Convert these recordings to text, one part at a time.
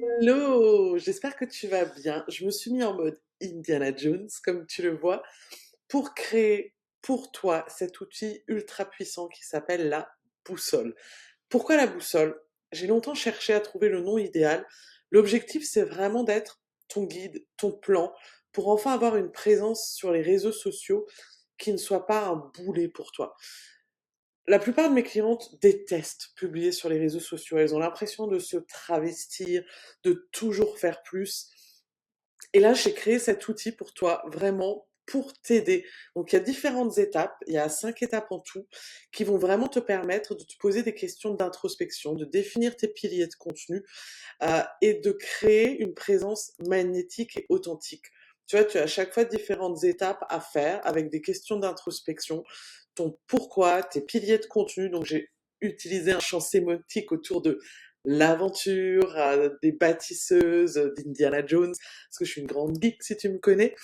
Hello, j'espère que tu vas bien. Je me suis mis en mode Indiana Jones, comme tu le vois, pour créer pour toi cet outil ultra puissant qui s'appelle la boussole. Pourquoi la boussole? J'ai longtemps cherché à trouver le nom idéal. L'objectif, c'est vraiment d'être ton guide, ton plan, pour enfin avoir une présence sur les réseaux sociaux qui ne soit pas un boulet pour toi. La plupart de mes clientes détestent publier sur les réseaux sociaux. Elles ont l'impression de se travestir, de toujours faire plus. Et là, j'ai créé cet outil pour toi, vraiment pour t'aider. Donc, il y a différentes étapes, il y a 5 étapes en tout, qui vont vraiment te permettre de te poser des questions d'introspection, de définir tes piliers de contenu et de créer une présence magnétique et authentique. Tu vois, tu as à chaque fois différentes étapes à faire avec des questions d'introspection, ton pourquoi, tes piliers de contenu. Donc, j'ai utilisé un champ sémantique autour de l'aventure, des bâtisseuses, d'Indiana Jones, parce que je suis une grande geek si tu me connais.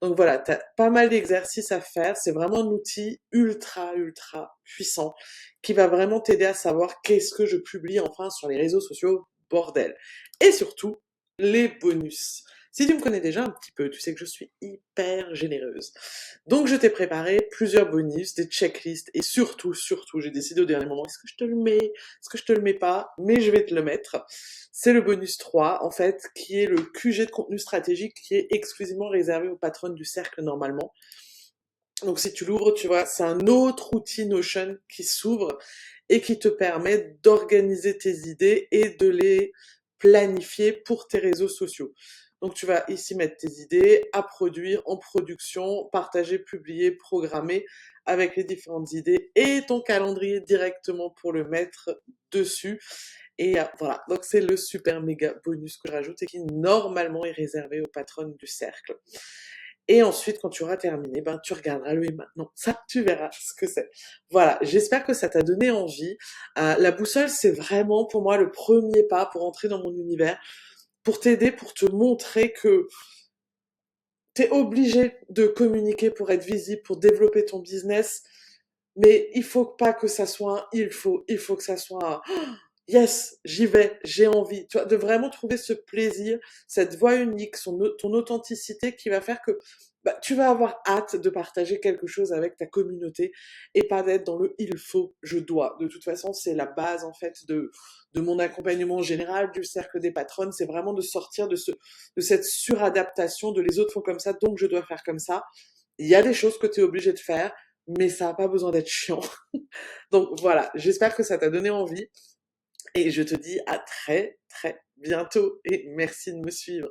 Donc voilà, tu as pas mal d'exercices à faire. C'est vraiment un outil ultra, ultra puissant qui va vraiment t'aider à savoir qu'est-ce que je publie enfin sur les réseaux sociaux, bordel. Et surtout, les bonus. Si tu me connais déjà un petit peu, tu sais que je suis hyper généreuse. Donc je t'ai préparé plusieurs bonus, des checklists et surtout, j'ai décidé au dernier moment, est-ce que je te le mets, est-ce que je te le mets pas, mais je vais te le mettre. C'est le bonus 3, en fait, qui est le QG de contenu stratégique qui est exclusivement réservé aux patronnes du cercle normalement. Donc si tu l'ouvres, tu vois, c'est un autre outil Notion qui s'ouvre et qui te permet d'organiser tes idées et de les planifier pour tes réseaux sociaux. Donc tu vas ici mettre tes idées à produire en production, partager, publier, programmer avec les différentes idées et ton calendrier directement pour le mettre dessus. Et voilà, donc c'est le super méga bonus que je rajoute et qui normalement est réservé aux patronnes du cercle. Et ensuite, quand tu auras terminé, ben, tu regarderas le et maintenant. Ça, tu verras ce que c'est. Voilà, j'espère que ça t'a donné envie. La boussole, c'est vraiment pour moi le premier pas pour entrer dans mon univers, pour t'aider, pour te montrer que t'es obligé de communiquer pour être visible, pour développer ton business, mais il faut pas que ça soit un il faut que ça soit un yes, j'y vais, j'ai envie. Tu vois, de vraiment trouver ce plaisir, cette voix unique, ton authenticité qui va faire que bah, tu vas avoir hâte de partager quelque chose avec ta communauté et pas d'être dans le il faut, je dois. De toute façon, c'est la base en fait de mon accompagnement général du cercle des patronnes. C'est vraiment de sortir de cette suradaptation de les autres font comme ça, donc je dois faire comme ça. Il y a des choses que tu es obligé de faire, mais ça n'a pas besoin d'être chiant. Donc voilà, j'espère que ça t'a donné envie. Et je te dis à très très bientôt et merci de me suivre.